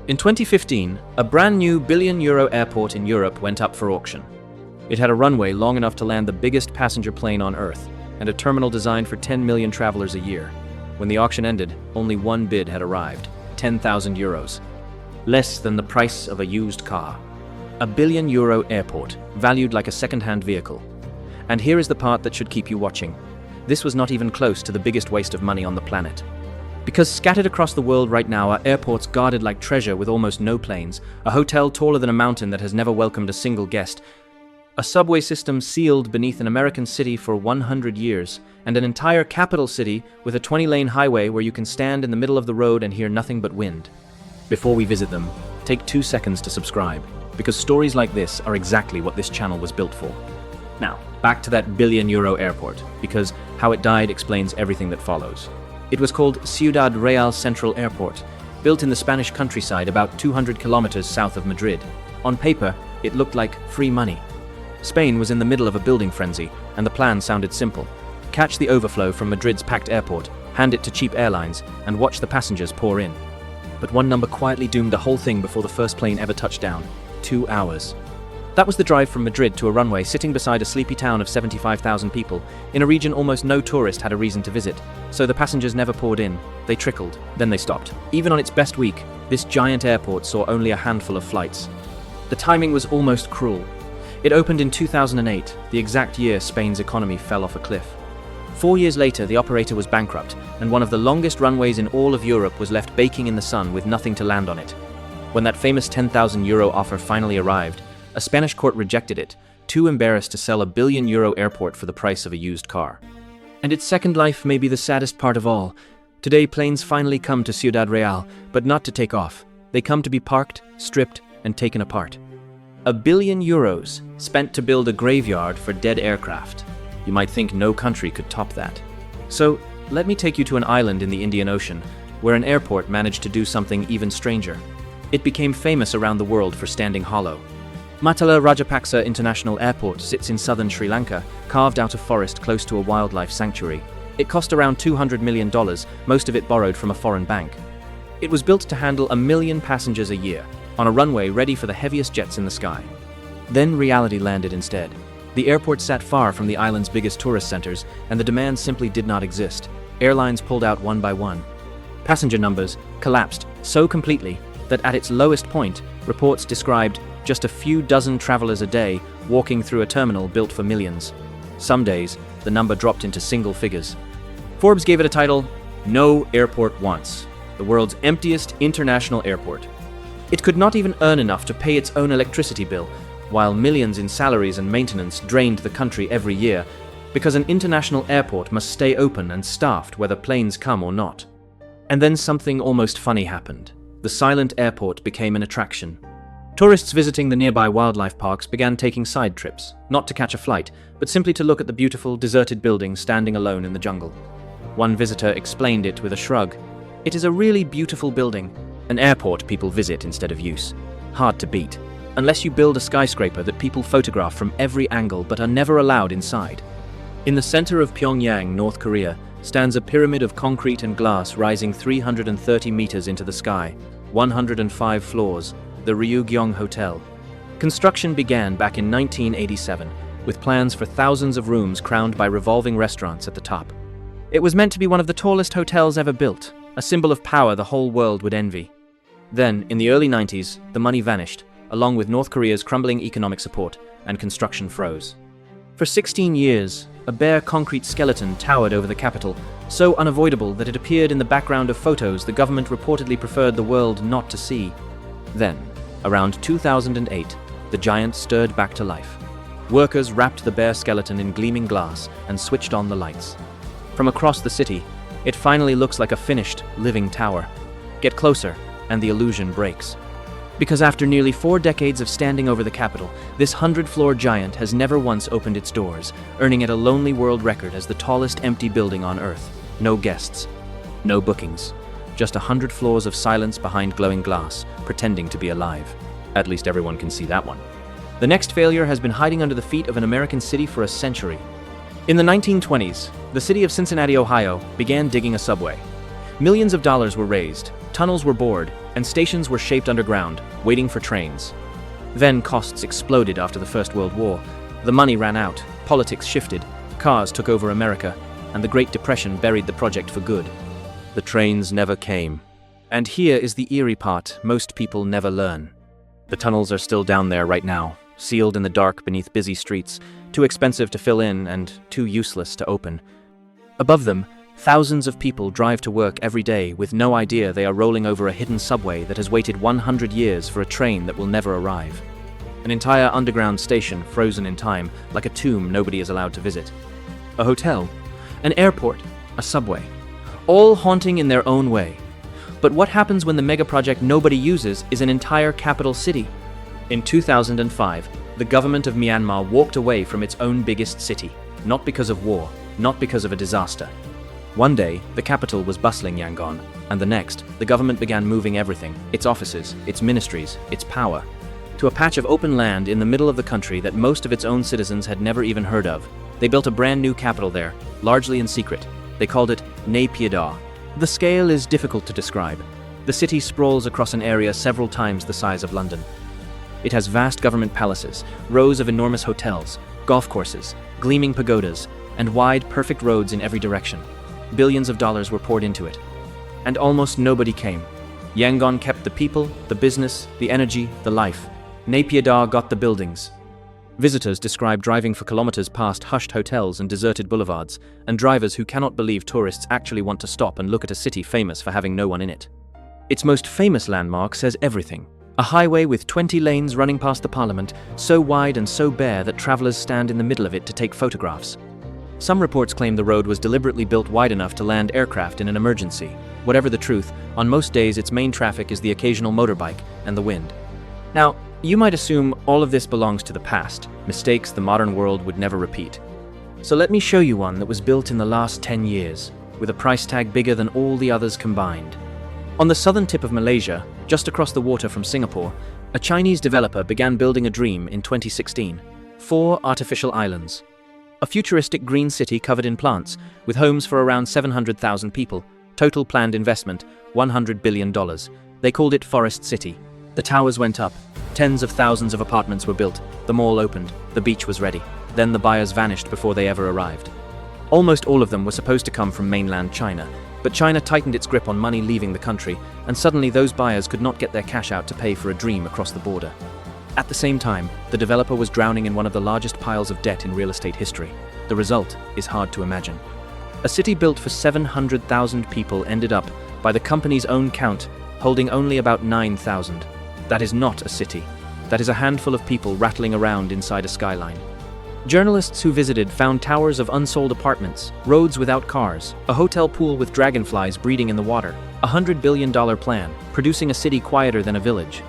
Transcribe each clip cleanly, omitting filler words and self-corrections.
In 2015, a brand new billion-euro airport in Europe went up for auction. It had a runway long enough to land the biggest passenger plane on Earth, and a terminal designed for 10 million travelers a year. When the auction ended, only one bid had arrived, 10,000 euros. Less than the price of a used car. A billion-euro airport, valued like a second-hand vehicle. And here is the part that should keep you watching. This was not even close to the biggest waste of money on the planet. Because scattered across the world right now are airports guarded like treasure with almost no planes, a hotel taller than a mountain that has never welcomed a single guest, a subway system sealed beneath an American city for 100 years, and an entire capital city with a 20-lane highway where you can stand in the middle of the road and hear nothing but wind. Before we visit them, take 2 seconds to subscribe, because stories like this are exactly what this channel was built for. Now, back to that billion-euro airport, because how it died explains everything that follows. It was called Ciudad Real Central Airport, built in the Spanish countryside about 200 kilometers south of Madrid. On paper, it looked like free money. Spain was in the middle of a building frenzy, and the plan sounded simple. Catch the overflow from Madrid's packed airport, hand it to cheap airlines, and watch the passengers pour in. But one number quietly doomed the whole thing before the first plane ever touched down. 2 hours. That was the drive from Madrid to a runway sitting beside a sleepy town of 75,000 people, in a region almost no tourist had a reason to visit. So the passengers never poured in, they trickled, then they stopped. Even on its best week, this giant airport saw only a handful of flights. The timing was almost cruel. It opened in 2008, the exact year Spain's economy fell off a cliff. 4 years later, the operator was bankrupt, and one of the longest runways in all of Europe was left baking in the sun with nothing to land on it. When that famous 10,000 euro offer finally arrived, a Spanish court rejected it, too embarrassed to sell a billion-euro airport for the price of a used car. And its second life may be the saddest part of all. Today, planes finally come to Ciudad Real, but not to take off. They come to be parked, stripped, and taken apart. €1 billion spent to build a graveyard for dead aircraft. You might think no country could top that. So, let me take you to an island in the Indian Ocean, where an airport managed to do something even stranger. It became famous around the world for standing hollow. Matala Rajapaksa International Airport sits in southern Sri Lanka, carved out of forest close to a wildlife sanctuary. It cost around $200 million, most of it borrowed from a foreign bank. It was built to handle 1 million passengers a year, on a runway ready for the heaviest jets in the sky. Then reality landed instead. The airport sat far from the island's biggest tourist centers, and the demand simply did not exist. Airlines pulled out one by one. Passenger numbers collapsed so completely that at its lowest point, reports described just a few dozen travelers a day walking through a terminal built for millions. Some days, the number dropped into single figures. Forbes gave it a title, "No Airport Wants," the world's emptiest international airport. It could not even earn enough to pay its own electricity bill, while millions in salaries and maintenance drained the country every year, because an international airport must stay open and staffed whether planes come or not. And then something almost funny happened. The silent airport became an attraction. Tourists visiting the nearby wildlife parks began taking side trips, not to catch a flight, but simply to look at the beautiful, deserted building standing alone in the jungle. One visitor explained it with a shrug. "It is a really beautiful building. An airport people visit instead of use. Hard to beat. Unless you build a skyscraper that people photograph from every angle but are never allowed inside." In the center of Pyongyang, North Korea, stands a pyramid of concrete and glass rising 330 meters into the sky, 105 floors, the Ryugyong Hotel. Construction began back in 1987, with plans for thousands of rooms crowned by revolving restaurants at the top. It was meant to be one of the tallest hotels ever built, a symbol of power the whole world would envy. Then, in the early 90s, the money vanished, along with North Korea's crumbling economic support, and construction froze. For 16 years, a bare concrete skeleton towered over the capital, so unavoidable that it appeared in the background of photos the government reportedly preferred the world not to see. Then, around 2008, the giant stirred back to life. Workers wrapped the bare skeleton in gleaming glass and switched on the lights. From across the city, it finally looks like a finished, living tower. Get closer, and the illusion breaks. Because after nearly 4 decades of standing over the capital, this 100-floor giant has never once opened its doors, earning it a lonely world record as the tallest empty building on Earth. No guests, no bookings, just 100 floors of silence behind glowing glass, pretending to be alive. At least everyone can see that one. The next failure has been hiding under the feet of an American city for a century. In the 1920s, the city of Cincinnati, Ohio, began digging a subway. Millions of dollars were raised, tunnels were bored, and stations were shaped underground, waiting for trains. Then costs exploded after the First World War. The money ran out, politics shifted, cars took over America, and the Great Depression buried the project for good. The trains never came. And here is the eerie part most people never learn. The tunnels are still down there right now, sealed in the dark beneath busy streets, too expensive to fill in and too useless to open. Above them, thousands of people drive to work every day with no idea they are rolling over a hidden subway that has waited 100 years for a train that will never arrive. An entire underground station frozen in time, like a tomb nobody is allowed to visit. A hotel, an airport, a subway, all haunting in their own way. But what happens when the megaproject nobody uses is an entire capital city? In 2005, the government of Myanmar walked away from its own biggest city, not because of war, not because of a disaster. One day, the capital was bustling Yangon, and the next, the government began moving everything, its offices, its ministries, its power, to a patch of open land in the middle of the country that most of its own citizens had never even heard of. They built a brand new capital there, largely in secret. They called it Naypyidaw. The scale is difficult to describe. The city sprawls across an area several times the size of London. It has vast government palaces, rows of enormous hotels, golf courses, gleaming pagodas, and wide, perfect roads in every direction. Billions of dollars were poured into it. And almost nobody came. Yangon kept the people, the business, the energy, the life. Naypyidaw got the buildings. Visitors describe driving for kilometers past hushed hotels and deserted boulevards, and drivers who cannot believe tourists actually want to stop and look at a city famous for having no one in it. Its most famous landmark says everything. A highway with 20 lanes running past the parliament, so wide and so bare that travelers stand in the middle of it to take photographs. Some reports claim the road was deliberately built wide enough to land aircraft in an emergency. Whatever the truth, on most days its main traffic is the occasional motorbike and the wind. Now, you might assume all of this belongs to the past, mistakes the modern world would never repeat. So let me show you one that was built in the last 10 years, with a price tag bigger than all the others combined. On the southern tip of Malaysia, just across the water from Singapore, a Chinese developer began building a dream in 2016. 4 artificial islands. A futuristic green city covered in plants, with homes for around 700,000 people. Total planned investment, $100 billion. They called it Forest City. The towers went up. Tens of thousands of apartments were built. The mall opened. The beach was ready. Then the buyers vanished before they ever arrived. Almost all of them were supposed to come from mainland China, but China tightened its grip on money leaving the country, and suddenly those buyers could not get their cash out to pay for a dream across the border. At the same time, the developer was drowning in one of the largest piles of debt in real estate history. The result is hard to imagine. A city built for 700,000 people ended up, by the company's own count, holding only about 9,000. That is not a city. That is a handful of people rattling around inside a skyline. Journalists who visited found towers of unsold apartments, roads without cars, a hotel pool with dragonflies breeding in the water, a $100 billion plan, producing a city quieter than a village.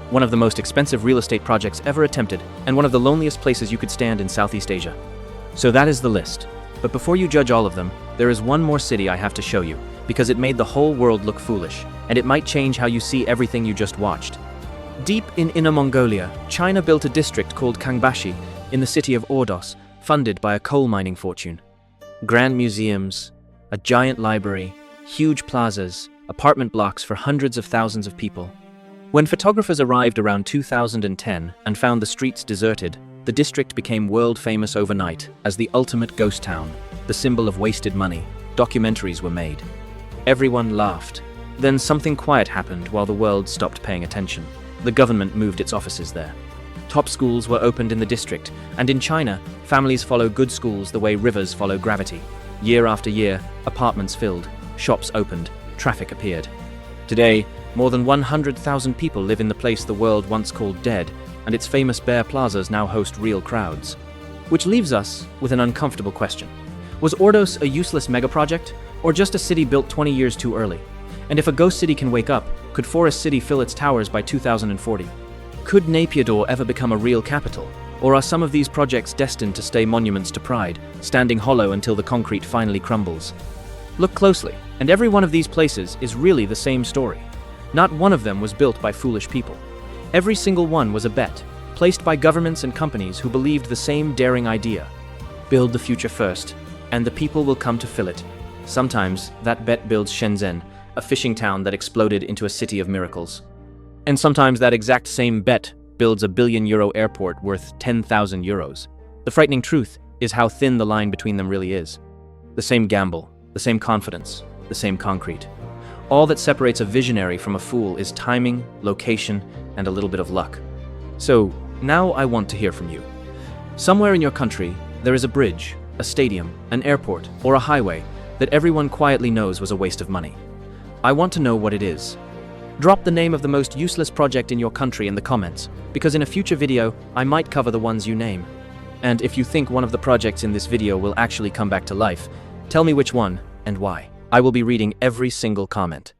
One of the most expensive real estate projects ever attempted, and one of the loneliest places you could stand in Southeast Asia. So that is the list. But before you judge all of them, there is one more city I have to show you, because it made the whole world look foolish, and it might change how you see everything you just watched. Deep in Inner Mongolia, China built a district called Kangbashi in the city of Ordos, funded by a coal mining fortune. Grand museums, a giant library, huge plazas, apartment blocks for hundreds of thousands of people. When photographers arrived around 2010 and found the streets deserted, the district became world famous overnight as the ultimate ghost town, the symbol of wasted money. Documentaries were made. Everyone laughed. Then something quiet happened while the world stopped paying attention. The government moved its offices there. Top schools were opened in the district, and in China, families follow good schools the way rivers follow gravity. Year after year, apartments filled, shops opened, traffic appeared. Today, more than 100,000 people live in the place the world once called dead, and its famous bare plazas now host real crowds. Which leaves us with an uncomfortable question. Was Ordos a useless megaproject, or just a city built 20 years too early? And if a ghost city can wake up, could Forest City fill its towers by 2040? Could Naypyidaw ever become a real capital? Or are some of these projects destined to stay monuments to pride, standing hollow until the concrete finally crumbles? Look closely, and every one of these places is really the same story. Not one of them was built by foolish people. Every single one was a bet, placed by governments and companies who believed the same daring idea. Build the future first, and the people will come to fill it. Sometimes that bet builds Shenzhen, a fishing town that exploded into a city of miracles. And sometimes that exact same bet builds a €1 billion airport worth 10,000 euros. The frightening truth is how thin the line between them really is. The same gamble, the same confidence, the same concrete. All that separates a visionary from a fool is timing, location, and a little bit of luck. So, now I want to hear from you. Somewhere in your country, there is a bridge, a stadium, an airport, or a highway that everyone quietly knows was a waste of money. I want to know what it is. Drop the name of the most useless project in your country in the comments, because in a future video, I might cover the ones you name. And if you think one of the projects in this video will actually come back to life, tell me which one and why. I will be reading every single comment.